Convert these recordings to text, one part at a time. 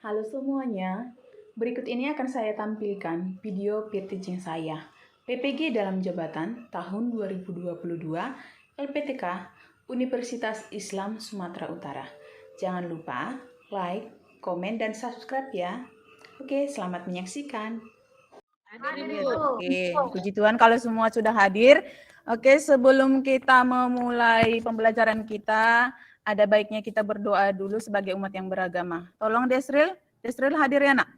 Halo semuanya, berikut ini akan saya tampilkan video peer teaching saya. PPG dalam jabatan tahun 2022 LPTK Universitas Islam Sumatera Utara. Jangan lupa like, komen, dan subscribe ya. Oke, selamat menyaksikan. Oke, puji Tuhan kalau semua sudah hadir. Oke, sebelum kita memulai pembelajaran kita, ada baiknya kita berdoa dulu sebagai umat yang beragama. Tolong Desril hadir ya nak?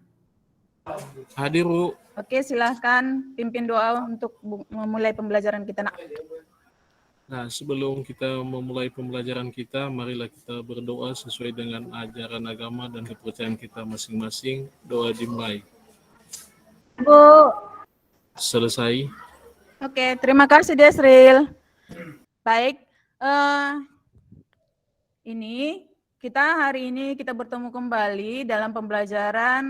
Hadir Bu. Oke, silahkan pimpin doa untuk memulai pembelajaran kita nak. Nah, sebelum kita memulai pembelajaran kita, marilah kita berdoa sesuai dengan ajaran agama dan kepercayaan kita masing-masing. Doa dimulai. Bu. Selesai. Oke, terima kasih Desril. Baik, hari ini kita bertemu kembali dalam pembelajaran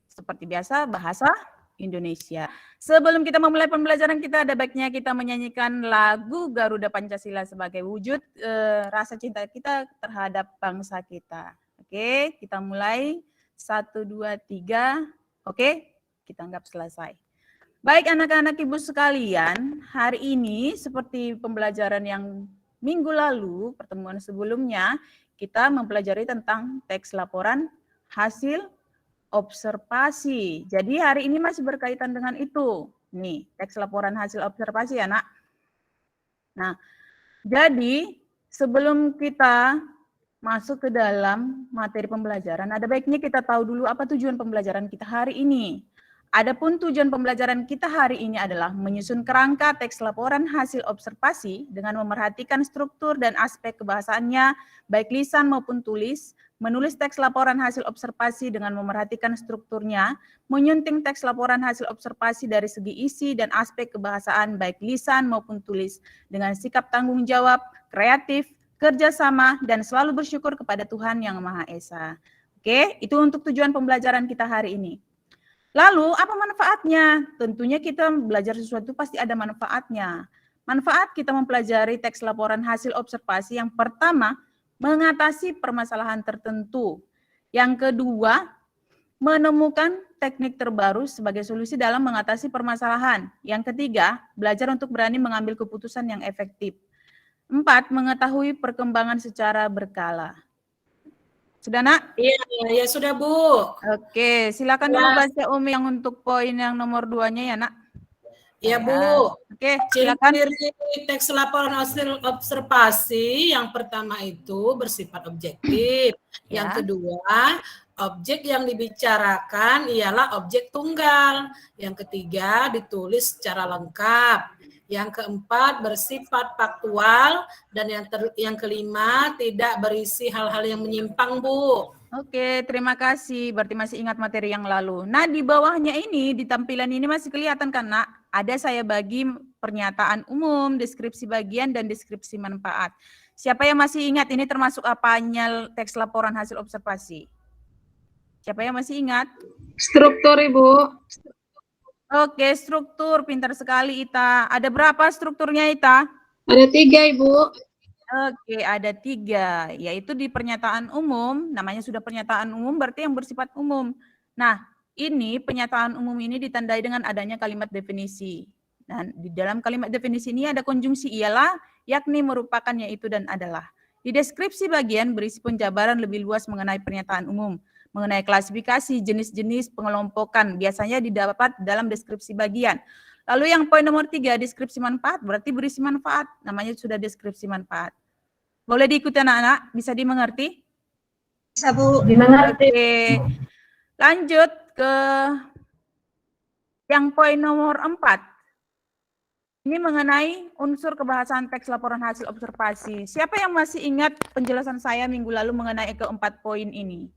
seperti biasa bahasa Indonesia. Sebelum kita memulai pembelajaran kita, ada baiknya kita menyanyikan lagu Garuda Pancasila sebagai wujud rasa cinta kita terhadap bangsa kita. Oke, kita mulai 1, 2, 3. Oke, kita anggap selesai. Baik anak-anak ibu sekalian, hari ini seperti pembelajaran yang minggu lalu, pertemuan sebelumnya, kita mempelajari tentang teks laporan hasil observasi. Jadi hari ini masih berkaitan dengan itu. Nih, teks laporan hasil observasi ya nak. Nah, jadi sebelum kita masuk ke dalam materi pembelajaran, ada baiknya kita tahu dulu apa tujuan pembelajaran kita hari ini. Adapun tujuan pembelajaran kita hari ini adalah menyusun kerangka teks laporan hasil observasi dengan memerhatikan struktur dan aspek kebahasaannya, baik lisan maupun tulis, menulis teks laporan hasil observasi dengan memerhatikan strukturnya, menyunting teks laporan hasil observasi dari segi isi dan aspek kebahasaan baik lisan maupun tulis dengan sikap tanggung jawab, kreatif, kerjasama, dan selalu bersyukur kepada Tuhan Yang Maha Esa. Oke, itu untuk tujuan pembelajaran kita hari ini. Lalu, apa manfaatnya? Tentunya kita belajar sesuatu pasti ada manfaatnya. Manfaat kita mempelajari teks laporan hasil observasi yang pertama, mengatasi permasalahan tertentu. Yang kedua, menemukan teknik terbaru sebagai solusi dalam mengatasi permasalahan. Yang ketiga, belajar untuk berani mengambil keputusan yang efektif. 4, mengetahui perkembangan secara berkala. Sudah nak? Iya sudah Bu. Oke, silakan dulu baca Umi yang untuk poin yang nomor 2-nya ya nak. Iya Bu. Oke, silakan. Ciri teks laporan hasil observasi yang pertama itu bersifat objektif. Yang kedua, objek yang dibicarakan ialah objek tunggal. Yang ketiga, ditulis secara lengkap. Yang keempat, bersifat faktual. Dan yang kelima, tidak berisi hal-hal yang menyimpang, Bu. Oke, terima kasih. Berarti masih ingat materi yang lalu. Nah, di bawahnya ini, di tampilan ini masih kelihatan kan, nak? Ada saya bagi pernyataan umum, deskripsi bagian, dan deskripsi manfaat. Siapa yang masih ingat ini termasuk apanya teks laporan hasil observasi? Siapa yang masih ingat? Struktur, Ibu. Oke, struktur. Pintar sekali, Ita. Ada berapa strukturnya, Ita? Ada 3, Ibu. Oke, ada 3, yaitu di pernyataan umum, namanya sudah pernyataan umum, berarti yang bersifat umum. Nah, ini pernyataan umum ini ditandai dengan adanya kalimat definisi. Dan di dalam kalimat definisi ini ada konjungsi ialah, yakni merupakan, yaitu, dan adalah. Di deskripsi bagian berisi penjabaran lebih luas mengenai pernyataan umum, mengenai klasifikasi, jenis-jenis, pengelompokan, biasanya didapat dalam deskripsi bagian. Lalu yang poin nomor 3, deskripsi manfaat, berarti berisi manfaat, namanya sudah deskripsi manfaat. Boleh diikuti anak-anak? Bisa dimengerti? Bisa Bu, dimengerti. Oke, lanjut ke yang poin nomor 4. Ini mengenai unsur kebahasaan teks laporan hasil observasi. Siapa yang masih ingat penjelasan saya minggu lalu mengenai keempat poin ini?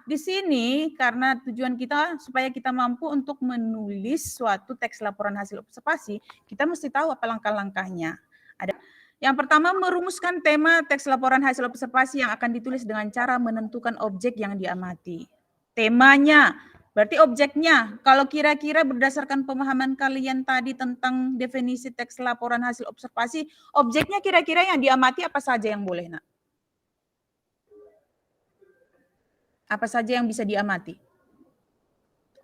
Di sini karena tujuan kita supaya kita mampu untuk menulis suatu teks laporan hasil observasi, kita mesti tahu apa langkah-langkahnya. Ada yang pertama, merumuskan tema teks laporan hasil observasi yang akan ditulis dengan cara menentukan objek yang diamati. Temanya, berarti objeknya. Kalau kira-kira berdasarkan pemahaman kalian tadi tentang definisi teks laporan hasil observasi, objeknya kira-kira yang diamati apa saja yang boleh, nak? Apa saja yang bisa diamati?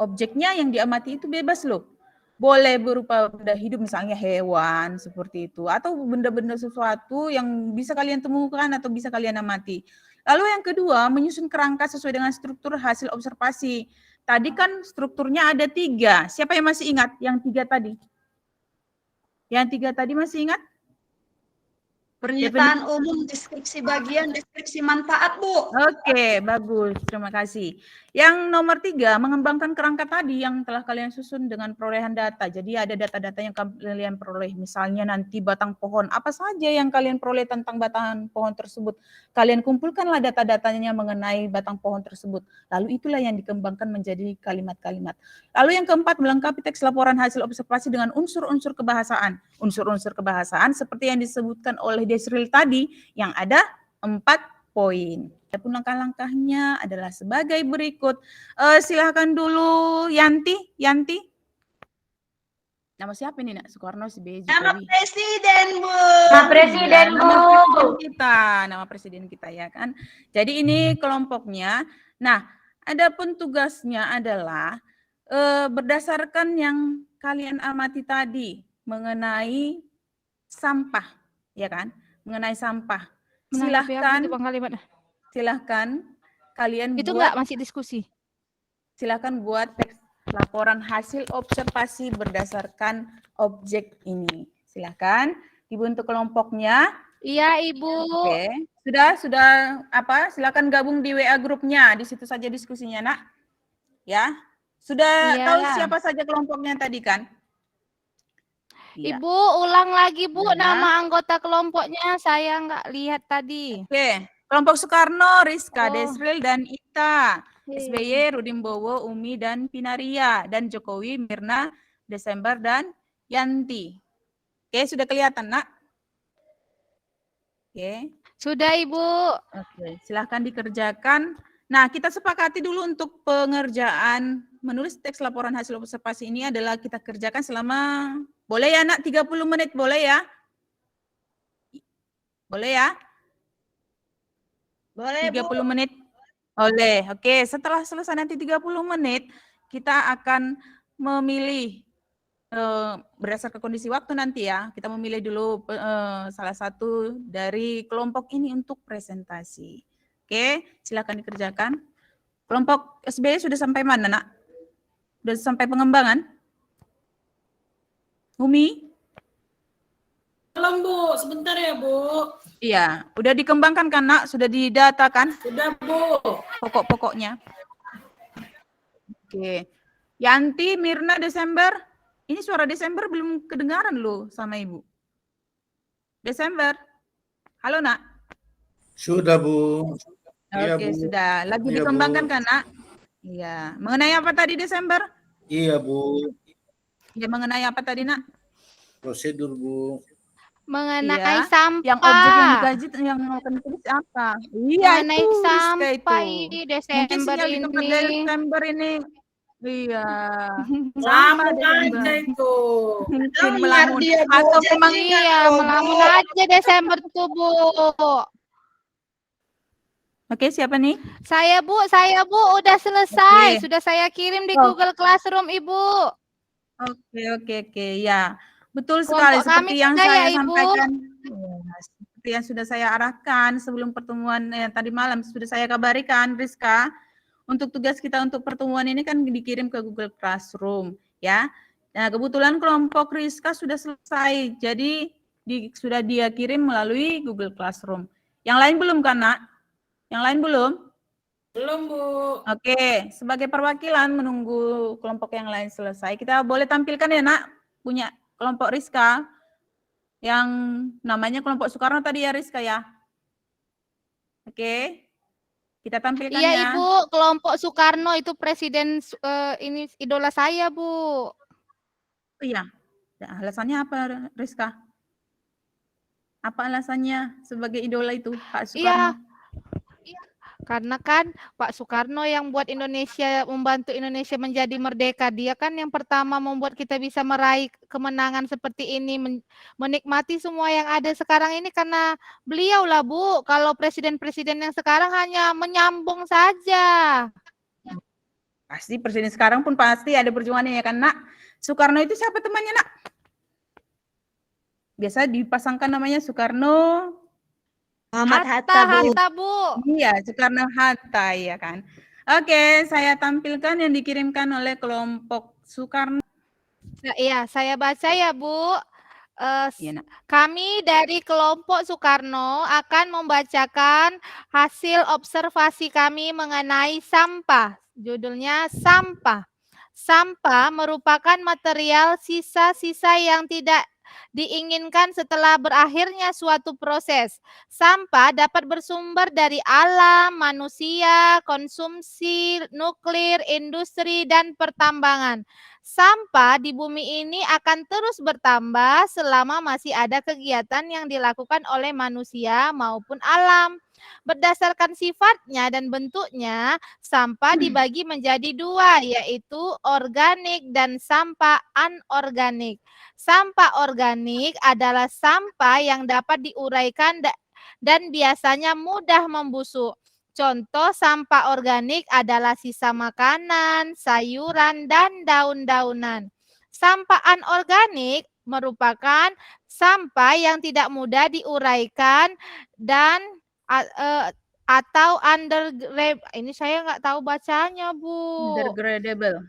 Objeknya yang diamati itu bebas loh. Boleh berupa benda hidup, misalnya hewan, seperti itu. Atau benda-benda sesuatu yang bisa kalian temukan atau bisa kalian amati. Lalu yang kedua, menyusun kerangka sesuai dengan struktur hasil observasi. Tadi kan strukturnya ada 3. Siapa yang masih ingat yang 3 tadi? Yang 3 tadi masih ingat? Pernyataan umum, deskripsi bagian, deskripsi manfaat, Bu. Oke, bagus. Terima kasih. Yang nomor 3, mengembangkan kerangka tadi yang telah kalian susun dengan perolehan data. Jadi ada data-data yang kalian peroleh. Misalnya nanti batang pohon. Apa saja yang kalian peroleh tentang batang pohon tersebut. Kalian kumpulkanlah data-datanya mengenai batang pohon tersebut. Lalu itulah yang dikembangkan menjadi kalimat-kalimat. Lalu yang keempat, melengkapi teks laporan hasil observasi dengan unsur-unsur kebahasaan. Unsur-unsur kebahasaan seperti yang disebutkan oleh Desril tadi, yang ada 4 poin. Adapun langkah-langkahnya adalah sebagai berikut. Silakan dulu Yanti. Nama siapa ini, Nak? Soekarno, SBY, Nama Jokowi. Presiden, Bu. Nama presiden, nama presiden kita ya kan. Jadi ini kelompoknya. Nah, adapun tugasnya adalah berdasarkan yang kalian amati tadi mengenai sampah, ya kan? Mengenai sampah. Silahkan kalian Itu buat, enggak masih diskusi. silahkan buat teks laporan hasil observasi berdasarkan objek ini. Silahkan dibentuk kelompoknya. Iya, Ibu. Oke, sudah apa? Silakan gabung di WA grupnya. Di situ saja diskusinya, Nak. Ya, sudah Iya. tahu siapa saja kelompoknya tadi kan? Iya. Ibu, ulang lagi, Bu, Ya. nama anggota kelompoknya. Saya nggak lihat tadi. Oke, kelompok Soekarno, Rizka, Oh. Desril, dan Ita. Oke. SBY, Rudimbowo, Umi, dan Pinaria. Dan Jokowi, Mirna, Desember, dan Yanti. Oke, sudah kelihatan, Nak? Oke. Sudah, Ibu. Oke, silahkan dikerjakan. Nah, kita sepakati dulu untuk pengerjaan menulis teks laporan hasil observasi ini adalah kita kerjakan selama, boleh ya, Nak, 30 menit, boleh ya? Boleh ya? Boleh, 30 menit? Boleh. Oke, setelah selesai nanti 30 menit, kita akan memilih berdasarkan kondisi waktu nanti ya, kita memilih dulu salah satu dari kelompok ini untuk presentasi. Oke, silakan dikerjakan. Kelompok SBY sudah sampai mana, Nak? Sudah sampai pengembangan? Umi? Belum, Bu. Sebentar ya, Bu. Iya, udah dikembangkan kan, Nak? Sudah didatakan Sudah, Bu. pokok-pokoknya? Oke. Yanti, Mirna, Desember. Ini suara Desember belum kedengaran loh sama Ibu. Desember. Halo, Nak. Sudah, Bu. Iya, Oke, Bu. sudah. Lagi Iya, dikembangkan Bu. kan, Nak? Iya. Mengenai apa tadi, Desember? Iya, Bu. Ya, mengenai apa tadi, Nak? Prosedur, Bu. Mengenai Iya. sampah. Yang objek yang digaji yang akan ditulis apa? Iya, Mengenai itu, Rizka sampah itu. ini Mungkin Desember sinyal di tempat ini. Desember ini. Iya. Lama Desember. aja itu. Mungkin melamun. dia, Bu. Atau Jadi memang Iya, melamun aja Desember tuh, Bu. Oke, siapa nih? Saya, Bu, udah selesai. Oke. Sudah saya kirim di Oh. Google Classroom, Ibu. Oke. Ya, betul sekali. Kelompok kami Seperti yang sudah saya ya, Ibu. sampaikan. Ya, seperti yang sudah saya arahkan sebelum pertemuan tadi malam sudah saya kabarikan, Rizka. Untuk tugas kita untuk pertemuan ini kan dikirim ke Google Classroom, ya. Nah, kebetulan kelompok Rizka sudah selesai. Jadi sudah dia kirim melalui Google Classroom. Yang lain belum kan, Nak? Yang lain belum? Belum, Bu. Oke, sebagai perwakilan menunggu kelompok yang lain selesai, kita boleh tampilkan ya, Nak, punya kelompok Rizka yang namanya kelompok Soekarno tadi ya, Rizka ya. Oke, kita tampilkan Iya, ya. Ibu, kelompok Soekarno itu presiden ini idola saya, Bu. Oh, iya. Nah, alasannya apa, Rizka? Apa alasannya sebagai idola itu, Pak Soekarno? Iya. Karena kan Pak Soekarno yang buat Indonesia, membantu Indonesia menjadi merdeka. Dia kan yang pertama membuat kita bisa meraih kemenangan seperti ini, menikmati semua yang ada sekarang ini karena beliau lah, Bu. Kalau presiden-presiden yang sekarang hanya menyambung saja. Pasti presiden sekarang pun pasti ada perjuangannya ya kan, Nak? Soekarno itu siapa temannya, Nak? Biasa dipasangkan namanya Soekarno, Muhammad Hatta, Bu. Hatta, Bu. iya, Soekarno-Hatta ya kan. Oke, saya tampilkan yang dikirimkan oleh kelompok Soekarno. Iya, saya baca ya, Bu. Iya, Nak. Kami dari kelompok Soekarno akan membacakan hasil observasi kami mengenai sampah. Judulnya sampah. Sampah merupakan material sisa-sisa yang tidak diinginkan setelah berakhirnya suatu proses. Sampah dapat bersumber dari alam, manusia, konsumsi, nuklir, industri, dan pertambangan. Sampah di bumi ini akan terus bertambah selama masih ada kegiatan yang dilakukan oleh manusia maupun alam. Berdasarkan sifatnya dan bentuknya, sampah dibagi menjadi dua, yaitu organik dan sampah anorganik. Sampah organik adalah sampah yang dapat diuraikan dan biasanya mudah membusuk. Contoh sampah organik adalah sisa makanan, sayuran, dan daun-daunan. Sampah anorganik merupakan sampah yang tidak mudah diuraikan dan atau ini saya nggak tahu bacanya, Bu. Undergradable.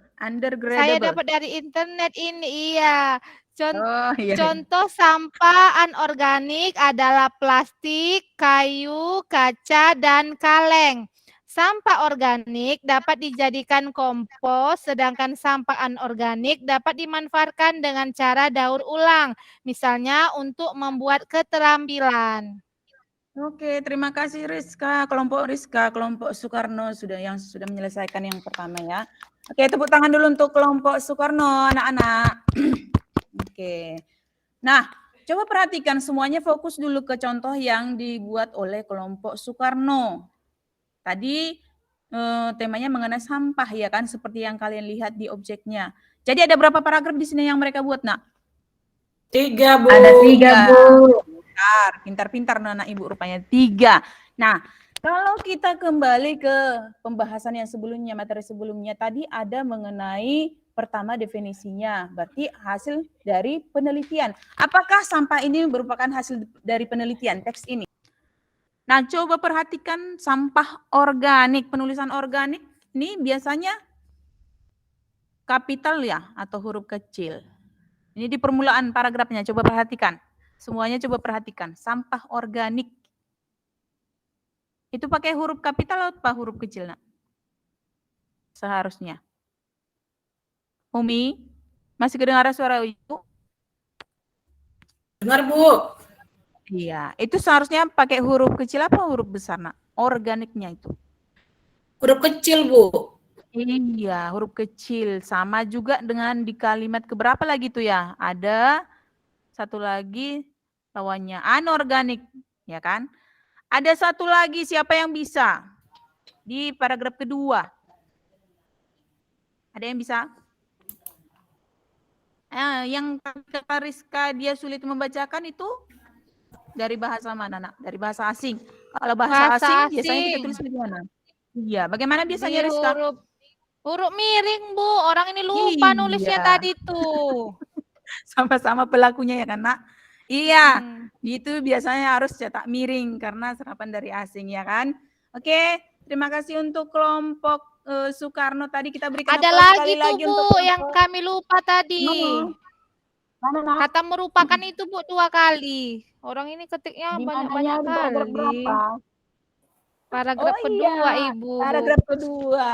Saya dapat dari internet ini, iya. Oh, iya. Contoh sampah anorganik adalah plastik, kayu, kaca, dan kaleng. Sampah organik dapat dijadikan kompos, sedangkan sampah anorganik dapat dimanfaatkan dengan cara daur ulang, misalnya untuk membuat keterampilan. Oke, terima kasih Rizka, kelompok Soekarno yang sudah menyelesaikan yang pertama ya. Oke, tepuk tangan dulu untuk kelompok Soekarno, anak-anak. Oke. Nah, coba perhatikan semuanya fokus dulu ke contoh yang dibuat oleh kelompok Soekarno. Tadi temanya mengenai sampah ya kan, seperti yang kalian lihat di objeknya. Jadi ada berapa paragraf di sini yang mereka buat, Nak? 3, Bu. Ada 3, Bu. Pintar-pintar anak ibu rupanya 3. Nah, kalau kita kembali ke pembahasan yang sebelumnya, materi sebelumnya tadi ada mengenai pertama definisinya, berarti hasil dari penelitian. Apakah sampah ini merupakan hasil dari penelitian teks ini? Nah, coba perhatikan sampah organik, penulisan organik ini biasanya kapital ya atau huruf kecil. Ini di permulaan paragrafnya, coba perhatikan. Semuanya coba perhatikan, sampah organik. Itu pakai huruf kapital atau huruf kecil, Nak? Seharusnya. Umi, masih kedengaran suara Ibu? Dengar, Bu. Iya, itu seharusnya pakai huruf kecil apa huruf besar, Nak? Organiknya itu. Huruf kecil, Bu. Iya, huruf kecil. Sama juga dengan di kalimat keberapa lagi tuh ya? Ada satu lagi lawannya anorganik, ya kan? Ada satu lagi, siapa yang bisa? Di paragraf kedua. Ada yang bisa? Yang kata Rizka dia sulit membacakan itu dari bahasa mana, Nak? Dari bahasa asing. Kalau bahasa asing biasanya kita tulis bagaimana? Iya, bagaimana biasanya Rizka? Huruf miring, Bu. Orang ini lupa nulisnya tadi tuh. Sama-sama pelakunya ya kan, Nak? Iya, itu biasanya harus cetak miring karena serapan dari asing ya kan. Oke, terima kasih untuk kelompok Soekarno tadi kita berikan. Ada lagi tuh Bu yang kami lupa tadi. Kata merupakan itu Bu 2 kali. Orang ini ketiknya banyak-banyak kali. Paragraf kedua, Ibu. Paragraf kedua.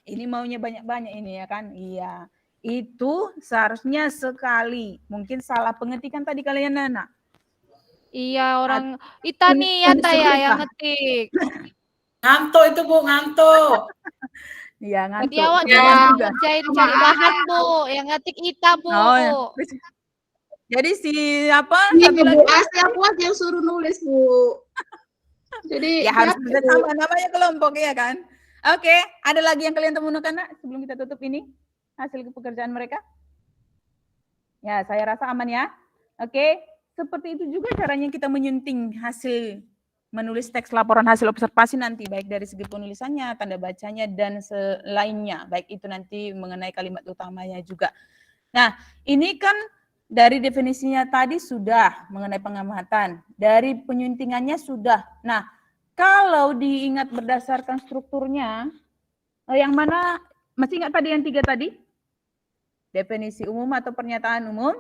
Ini maunya banyak-banyak ini ya kan? Iya. Itu seharusnya sekali. Mungkin salah pengetikan tadi kalian, Nana. Iya, orang Itani ya yang ngetik. Ngantuk itu, Bu, ngantuk. Iya, ngantuk. Tadi awak juga ngerjain cari bahan, Bu. Yang ngetik Ita, Bu. Oh, ya. Jadi si apa? Ini Bu Asia yang suruh nulis, Bu. Jadi Ya harus siapa, Bu? bersama, namanya kelompok ya kan. Oke, ada lagi yang kalian temukan nak sebelum kita tutup ini hasil pekerjaan mereka? Ya, saya rasa aman ya. Oke, seperti itu juga caranya kita menyunting hasil menulis teks laporan hasil observasi nanti, baik dari segi penulisannya, tanda bacanya, dan selainnya, baik itu nanti mengenai kalimat utamanya juga. Nah, ini kan dari definisinya tadi sudah mengenai pengamatan, dari penyuntingannya sudah. Nah, kalau diingat berdasarkan strukturnya, yang mana, masih ingat tadi yang 3 tadi? Definisi umum atau pernyataan umum,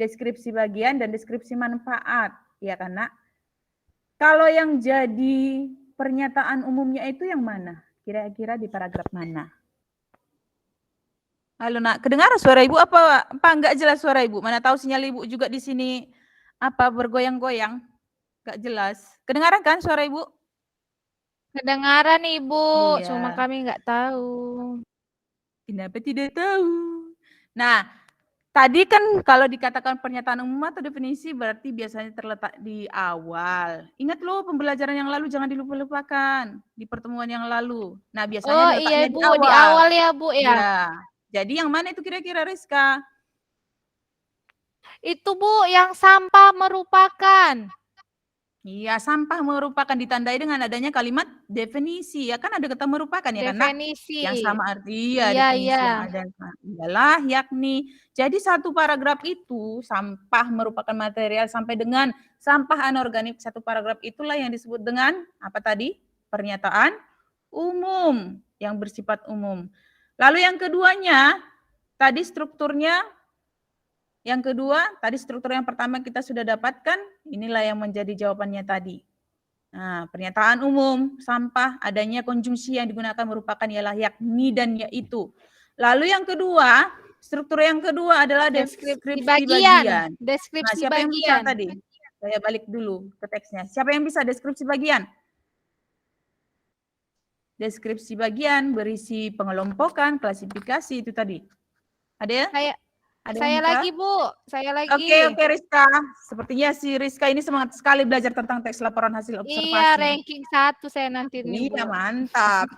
deskripsi bagian, dan deskripsi manfaat. Ya kan, Nak? Kalau yang jadi pernyataan umumnya itu yang mana? Kira-kira di paragraf mana? Halo, Nak. Kedengaran suara Ibu apa enggak jelas suara Ibu? Mana tahu sinyal Ibu juga di sini apa bergoyang-goyang? Enggak jelas. Kedengaran kan suara Ibu? Kedengaran Ibu, cuma Iya. kami nggak tahu. Kenapa tidak tahu? Nah, tadi kan kalau dikatakan pernyataan umum atau definisi berarti biasanya terletak di awal. Ingat loh pembelajaran yang lalu jangan dilupakan di pertemuan yang lalu. Nah, biasanya Oh letaknya iya di Bu, awal. di awal ya Bu ya. Iya. Jadi yang mana itu kira-kira Rizka? Itu Bu yang sampah merupakan. Iya, sampah merupakan ditandai dengan adanya kalimat definisi. Ya kan ada kata merupakan ya kan, Nak? Definisi. Yang sama arti Iya, definisi iya. yang ada adalah yakni. Jadi satu paragraf itu sampah merupakan material sampai dengan sampah anorganik, satu paragraf itulah yang disebut dengan apa tadi? Pernyataan umum yang bersifat umum. Lalu yang keduanya tadi strukturnya, yang kedua tadi struktur yang pertama kita sudah dapatkan, inilah yang menjadi jawabannya tadi. Nah, pernyataan umum, sampah, adanya konjungsi yang digunakan merupakan ialah yakni dan yaitu. Lalu yang kedua, struktur yang kedua adalah deskripsi bagian. Nah, Deskripsi siapa yang bisa bagian. tadi? Saya balik dulu ke teksnya. Siapa yang bisa deskripsi bagian? Deskripsi bagian berisi pengelompokan, klasifikasi itu tadi. Ada ya? Ada yang Saya bisa? lagi Bu, saya lagi. Oke Rizka. Sepertinya si Rizka ini semangat sekali belajar tentang teks laporan hasil observasi. Iya, ranking 1 saya nanti nih Bu. Iya, mantap.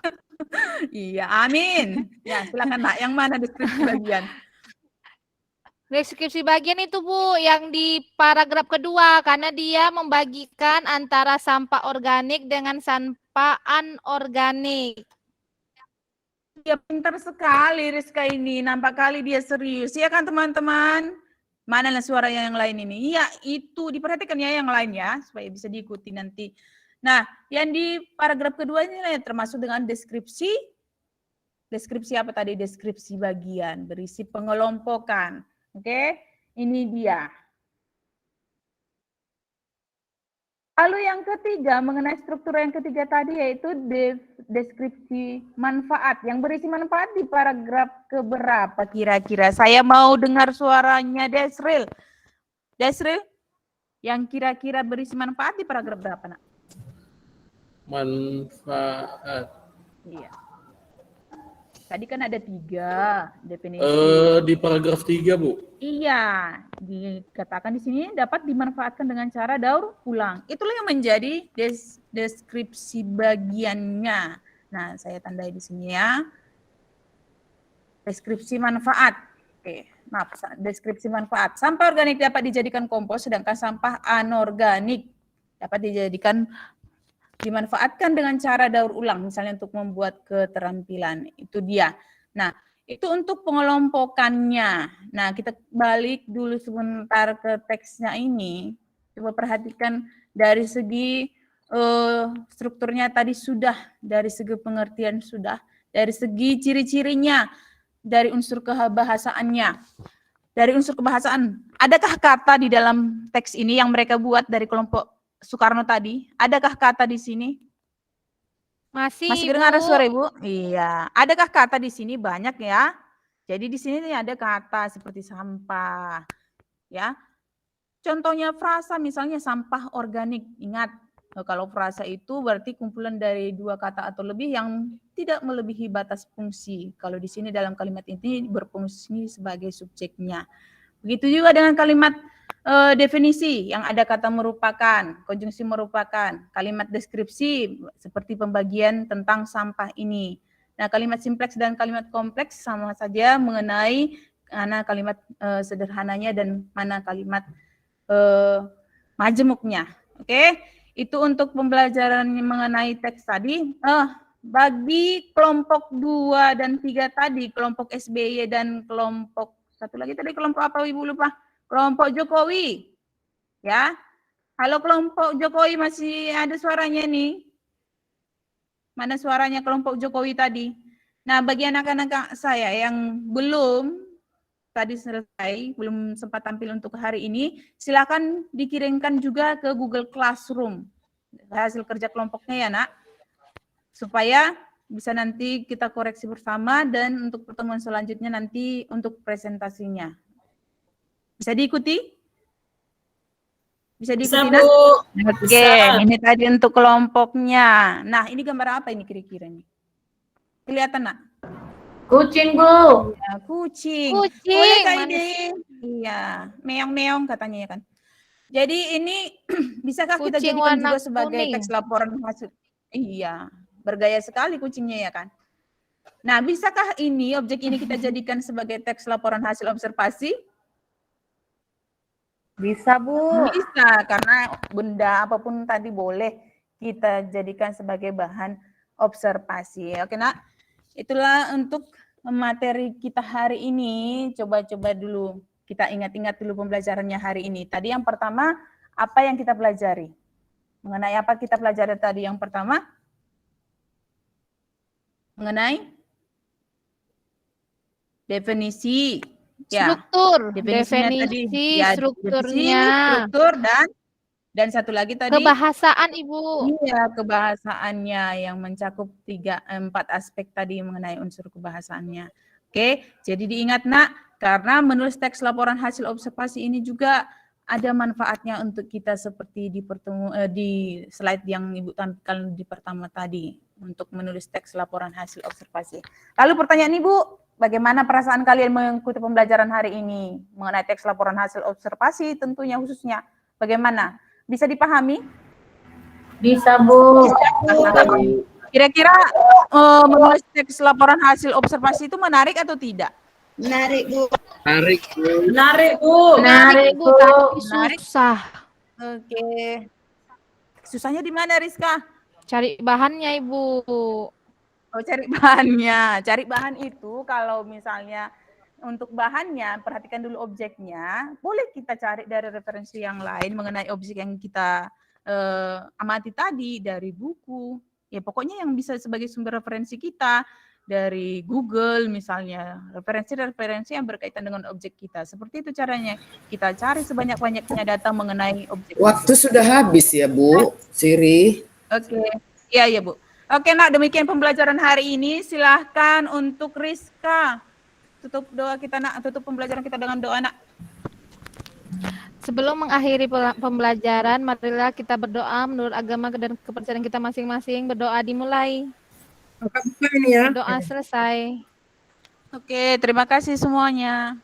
Iya, amin. Ya, silakan Nak. Yang mana deskripsi bagian? Deskripsi bagian itu Bu, yang di paragraf kedua, karena dia membagikan antara sampah organik dengan sampah anorganik. Dia pintar sekali Rizka ini. Nampak kali dia serius. Ya kan teman-teman? Mana suara yang lain ini? Iya, itu diperhatikan ya yang lain ya, supaya bisa diikuti nanti. Nah, yang di paragraf kedua ini termasuk dengan deskripsi. Deskripsi apa tadi? Deskripsi bagian, berisi pengelompokan. Oke, ini dia. Lalu yang ketiga, mengenai struktur yang ketiga tadi yaitu deskripsi manfaat. Yang berisi manfaat di paragraf keberapa kira-kira? Saya mau dengar suaranya Desril. Desril, yang kira-kira berisi manfaat di paragraf berapa, Nak? Manfaat. Iya. Tadi kan ada 3 definisi. Di paragraf 3, Bu. Iya, dikatakan di sini dapat dimanfaatkan dengan cara daur ulang. Itulah yang menjadi deskripsi bagiannya. Nah, saya tandai di sini ya. Deskripsi manfaat. Oke, maaf, deskripsi manfaat. Sampah organik dapat dijadikan kompos, sedangkan sampah anorganik dapat dimanfaatkan dengan cara daur ulang, misalnya untuk membuat keterampilan. Itu dia. Nah, itu untuk pengelompokannya. Nah, kita balik dulu sebentar ke teksnya ini. Coba perhatikan dari segi strukturnya tadi sudah, dari segi pengertian sudah, dari segi ciri-cirinya, dari unsur kebahasaannya. Dari unsur kebahasaan, adakah kata di dalam teks ini yang mereka buat dari kelompok Soekarno tadi? Adakah kata di sini? Masih kedengaran Bu. suara Ibu? Iya. Adakah kata di sini? Banyak ya. Jadi di sini ada kata seperti sampah. Ya. Contohnya frasa misalnya sampah organik. Ingat, kalau frasa itu berarti kumpulan dari 2 kata atau lebih yang tidak melebihi batas fungsi. Kalau di sini dalam kalimat ini berfungsi sebagai subjeknya. Begitu juga dengan kalimat definisi yang ada kata merupakan, konjungsi merupakan, kalimat deskripsi seperti pembagian tentang sampah ini. Nah, kalimat simpleks dan kalimat kompleks sama saja mengenai mana kalimat sederhananya dan mana kalimat majemuknya. Oke, itu untuk pembelajaran mengenai teks tadi. Bagi kelompok 2 dan 3 tadi, kelompok SBY dan kelompok satu lagi tadi kelompok apa Ibu lupa? Kelompok Jokowi. Ya. Halo kelompok Jokowi, masih ada suaranya nih? Mana suaranya kelompok Jokowi tadi? Nah, bagi anak-anak saya yang belum tadi selesai, belum sempat tampil untuk hari ini, silakan dikirimkan juga ke Google Classroom hasil kerja kelompoknya ya, Nak. Supaya bisa nanti kita koreksi bersama dan untuk pertemuan selanjutnya nanti untuk presentasinya. Bisa diikuti? Bisa diikuti, Bisa, Bu. Oke, Bisa. ini tadi untuk kelompoknya. Nah, ini gambar apa ini kira-kira nih? Kelihatan, Nak? Kucing, Bu. Ya, kucing. Kucing, Oh, ya, Kak manis. Ide. Iya, meong-meong katanya ya kan. Jadi ini bisakah kita Kucing jadikan warna juga sebagai kuning. teks laporan hasil? Iya, bergaya sekali kucingnya ya kan. Nah, bisakah ini objek ini kita jadikan sebagai teks laporan hasil observasi? Bisa, Bu. Bisa, karena benda apapun tadi boleh kita jadikan sebagai bahan observasi. Oke, Nak? Itulah untuk materi kita hari ini. Coba-coba dulu kita ingat-ingat dulu pembelajarannya hari ini. Tadi yang pertama, apa yang kita pelajari? Mengenai apa kita pelajari tadi yang pertama? Mengenai definisi. Ya, Struktur, definisinya tadi. definisi, Ya, strukturnya, definisi, struktur, dan satu lagi tadi. kebahasaan Ibu. Iya, kebahasaannya yang mencakup 4 aspek tadi mengenai unsur kebahasaannya. Oke, jadi diingat Nak, karena menulis teks laporan hasil observasi ini juga ada manfaatnya untuk kita seperti di slide yang Ibu tampilkan di pertama tadi untuk menulis teks laporan hasil observasi. Lalu pertanyaan Ibu, bagaimana perasaan kalian mengikuti pembelajaran hari ini mengenai teks laporan hasil observasi tentunya khususnya bagaimana? Bisa dipahami? Bisa, Bu. Kira-kira menulis teks laporan hasil observasi itu menarik atau tidak? Menarik, Bu. Tarik, Bu. Menarik, Bu. Menarik Bu, tapi Menarik. susah. Oke. Susahnya di mana, Rizka? Cari bahannya Ibu. Oh, cari bahannya. Cari bahan itu kalau misalnya untuk bahannya, perhatikan dulu objeknya. Boleh kita cari dari referensi yang lain mengenai objek yang kita amati tadi, dari buku. Ya pokoknya yang bisa sebagai sumber referensi kita. Dari Google misalnya, referensi-referensi yang berkaitan dengan objek kita. Seperti itu caranya. Kita cari sebanyak-banyaknya data mengenai objek. Waktu sudah habis ya, Bu. Siri. Oke, iya Bu. Oke Nak, demikian pembelajaran hari ini. Silahkan untuk Rizka. Tutup doa kita Nak, tutup pembelajaran kita dengan doa Nak. Sebelum mengakhiri pembelajaran, marilah kita berdoa menurut agama dan kepercayaan kita masing-masing. Berdoa dimulai. Buka ini ya. Doa selesai. Oke, terima kasih semuanya.